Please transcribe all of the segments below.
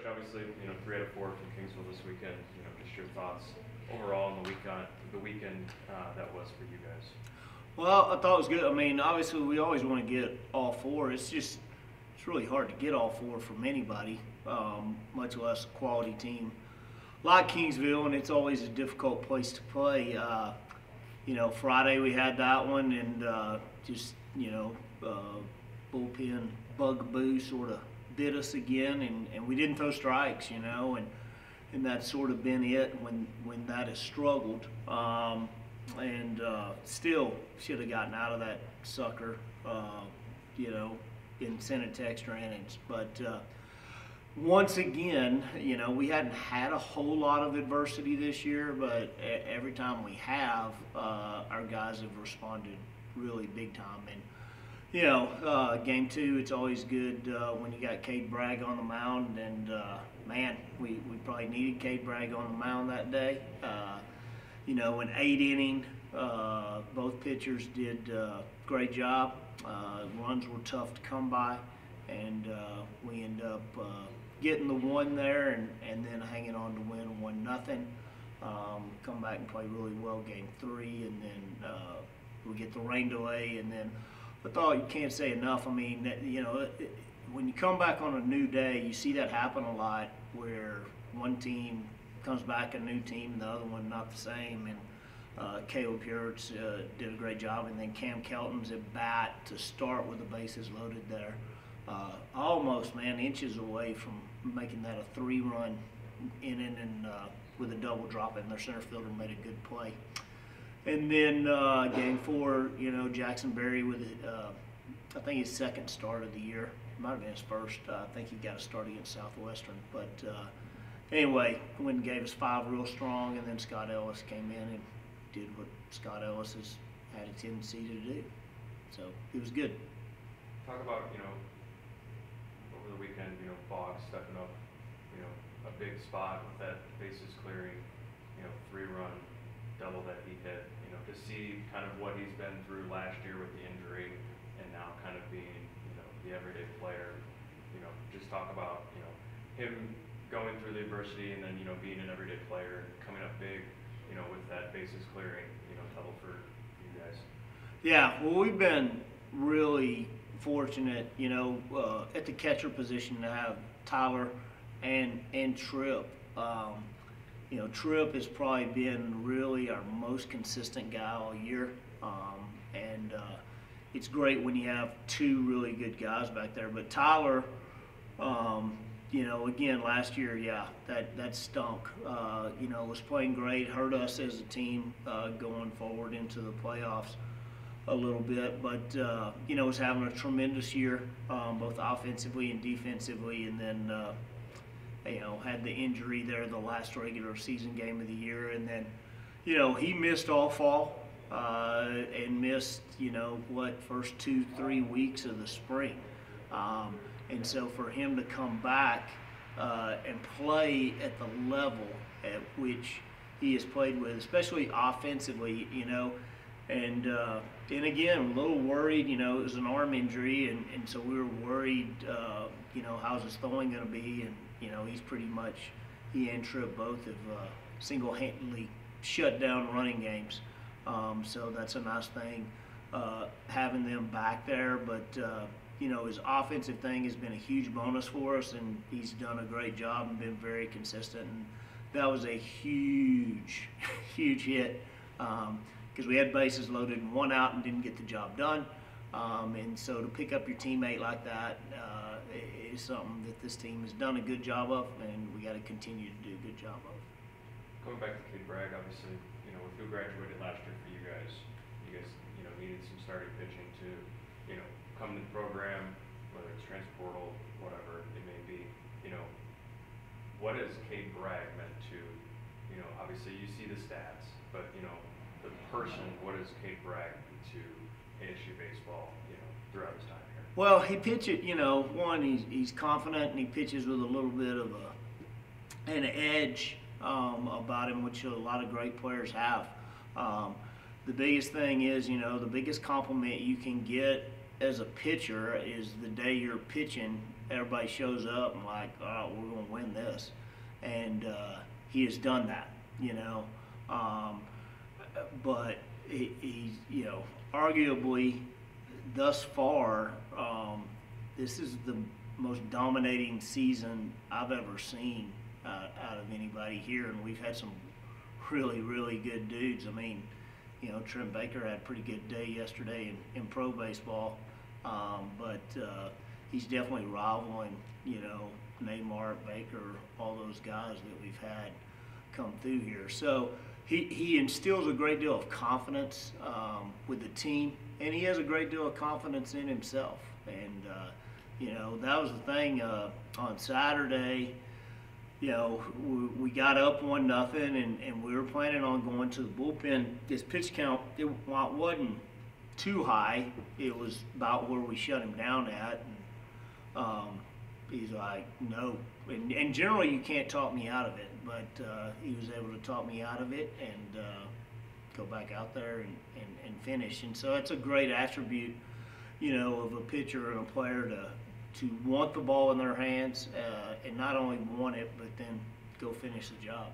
obviously, 3 out of 4 from Kingsville this weekend. Just your thoughts overall on the weekend that was for you guys. Well, I thought it was good. I mean, obviously, we always want to get all 4. It's really hard to get all 4 from anybody, much less a quality team like Kingsville, and it's always a difficult place to play. Friday we had that one, and bullpen bugaboo sort of bit us again, and we didn't throw strikes, and that's sort of been it when that has struggled. Still should have gotten out of that sucker, and sent it to extra innings. But once again, we hadn't had a whole lot of adversity this year, but every time we have, our guys have responded really big time. And game 2, it's always good when you got Cade Bragg on the mound, and man, we probably needed Cade Bragg on the mound that day. An 8 inning, both pitchers did a great job. Runs were tough to come by, and we end up getting the 1 there, and then hanging on to win 1-0. Come back and play really well game 3, and then we get the rain delay, and then I thought you can't say enough. I mean, when you come back on a new day, you see that happen a lot, where one team comes back a new team and the other one not the same. And Caleb Hurts did a great job, and then Cam Kelton's at bat to start with the bases loaded there. Almost, man, inches away from making that a 3-run inning, and with a double drop in. Their center fielder made a good play. And then game 4, Jackson Berry with, I think his 2nd start of the year. It might have been his 1st. I think he got a start against Southwestern. But anyway, went and gave us 5 real strong, and then Scott Ellis came in and did what Scott Ellis has had a tendency to do. So it was good. Talk about, over the weekend, Boggs stepping up, a big spot with that bases clearing, 3-run double that he hit, to see kind of what he's been through last year with the injury, and now kind of being, the everyday player. Just talk about, him going through the adversity, and then, being an everyday player and coming up big, with that bases clearing, double for you guys. Yeah, well, we've been really fortunate, at the catcher position to have Tyler and Tripp. Tripp has probably been really our most consistent guy all year, and it's great when you have 2 really good guys back there. But Tyler, again, last year, that stunk. Was playing great, hurt us as a team going forward into the playoffs a little bit, but was having a tremendous year, both offensively and defensively, and then had the injury there the last regular season game of the year, and then he missed all fall and missed first 2-3 weeks of the spring, and so for him to come back and play at the level at which he has played with, especially offensively, and again, a little worried, it was an arm injury, and so we were worried, how's his throwing going to be, and he's pretty much, he and Tripp both have single-handedly shut down running games, so that's a nice thing, having them back there. But his offensive thing has been a huge bonus for us, and he's done a great job and been very consistent, and that was a huge huge hit, because we had bases loaded and 1 out and didn't get the job done, and so to pick up your teammate like that is something that this team has done a good job of, and we got to continue to do a good job of. Going back to Cade Bragg, obviously, with who graduated last year for you guys needed some starting pitching to, come to the program, whether it's transfer portal, whatever it may be. What has Cade Bragg meant to, obviously you see the stats, but, the person, what has Cade Bragg meant to ASU baseball, throughout his time here? Well, he pitches, one, he's confident, and he pitches with a little bit of an edge about him, which a lot of great players have. The biggest thing is, the biggest compliment you can get as a pitcher is the day you're pitching, everybody shows up and like, oh, we're going to win this. And he has done that, you know. But he's, you know, arguably thus far, this is the most dominating season I've ever seen out of anybody here. And we've had some really, really good dudes. I mean, you know, Trent Baker had a pretty good day yesterday in pro baseball, but he's definitely rivaling, you know, Neymar, Baker, all those guys that we've had come through here. So he instills a great deal of confidence with the team, and he has a great deal of confidence in himself. And, you know, that was the thing on Saturday. You know, we got up 1-0, and we were planning on going to the bullpen. This pitch count, it wasn't too high. It was about where we shut him down at. And he's like, no. And generally you can't talk me out of it, but he was able to talk me out of it and go back out there and finish. And so it's a great attribute, you know, of a pitcher and a player to want the ball in their hands and not only want it, but then go finish the job.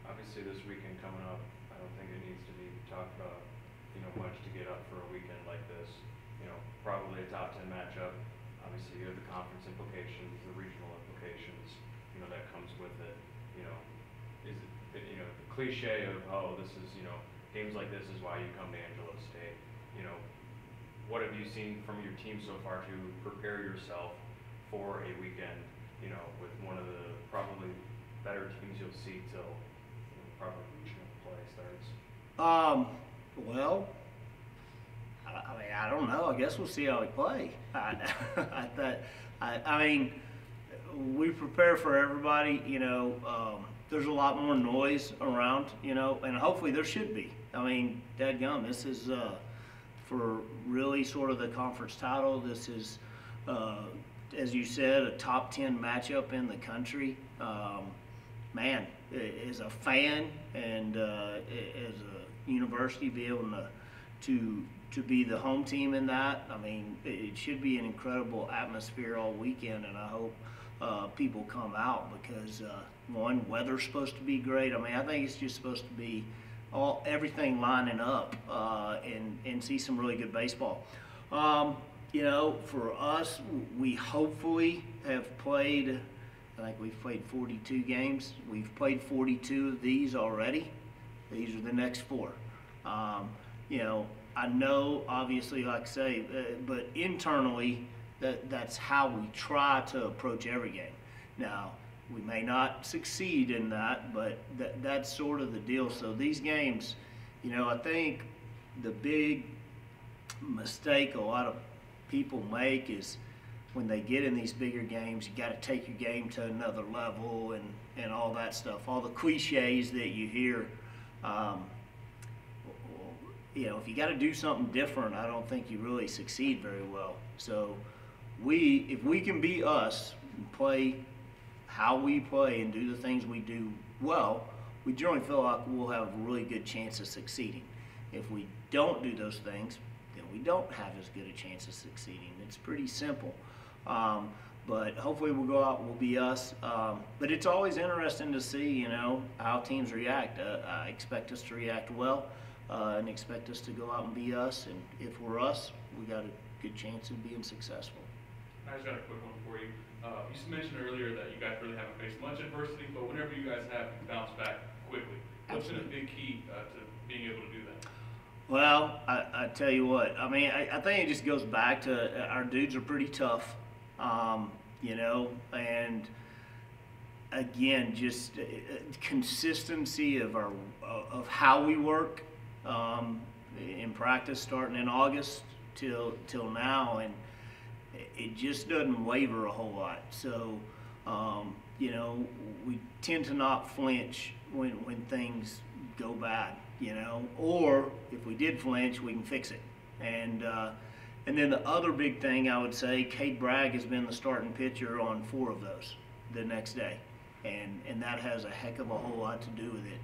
Obviously, this weekend coming up, I don't think it needs to be talked about, you know, much to get up for a weekend like this. You know, probably a top 10 matchup. Obviously, you have the conference implications, the regional implications, you know, that comes with it. You know, is it, you know, the cliche of, oh, this is, you know, games like this is why you come to Angelo State. You know, what have you seen from your team so far to prepare yourself for a weekend, you know, with one of the probably better teams you'll see till, you know, probably regional play starts? Well, I mean, I don't know. I guess we'll see how we play. I mean, we prepare for everybody, you know. There's a lot more noise around, you know, and hopefully there should be. I mean, dadgum, this is for really sort of the conference title. This is, as you said, a top 10 matchup in the country. Man, as a fan and as a university, be able to be the home team in that. I mean, it should be an incredible atmosphere all weekend, and I hope people come out because one, weather's supposed to be great. I mean, I think it's just supposed to be everything lining up and see some really good baseball. You know, for us, we hopefully have played, I think we've played 42 games. We've played 42 of these already. These are the next 4. You know, I know, obviously, like I say, but internally, that's how we try to approach every game. Now, we may not succeed in that, but that's sort of the deal. So these games, you know, I think the big mistake a lot of people make is when they get in these bigger games, you got to take your game to another level and all that stuff. All the cliches that you hear. You know, if you got to do something different, I don't think you really succeed very well. So if we can be us and play how we play and do the things we do well, we generally feel like we'll have a really good chance of succeeding. If we don't do those things, then we don't have as good a chance of succeeding. It's pretty simple. But hopefully we'll go out, we'll be us. But it's always interesting to see, you know, how teams react. I expect us to react well and expect us to go out and be us. And if we're us, we got a good chance of being successful. I just got a quick one for you. You mentioned earlier that you guys really haven't faced much adversity, but whenever you guys have, you bounce back quickly. What's been a big key to being able to do that? Well, I tell you what, I mean, I think it just goes back to our dudes are pretty tough, you know, and again, just consistency of how we work in practice starting in August till now, and it just doesn't waver a whole lot. So, you know, we tend to not flinch when things go bad, you know, or if we did flinch, we can fix it. And then the other big thing I would say, Cade Bragg has been the starting pitcher on 4 of those the next day. And that has a heck of a whole lot to do with it.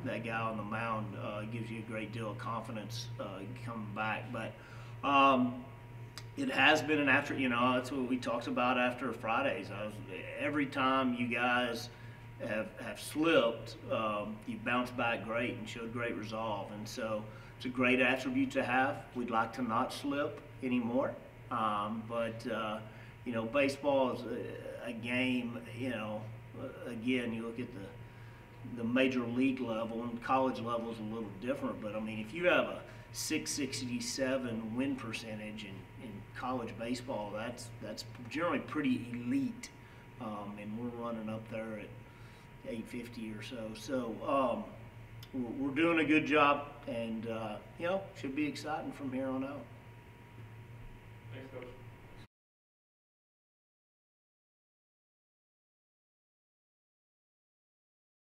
That guy on the mound gives you a great deal of confidence coming back. But, It has been that's what we talked about after Fridays. Every time you guys have slipped, you bounced back great and showed great resolve. And so it's a great attribute to have. We'd like to not slip anymore. Baseball is a game, again, you look at the major league level, and college level is a little different, but I mean, if you have a 667 win percentage in college baseball, that's generally pretty elite, and we're running up there at 850 or so. So we're doing a good job, and should be exciting from here on out. Thanks, Coach.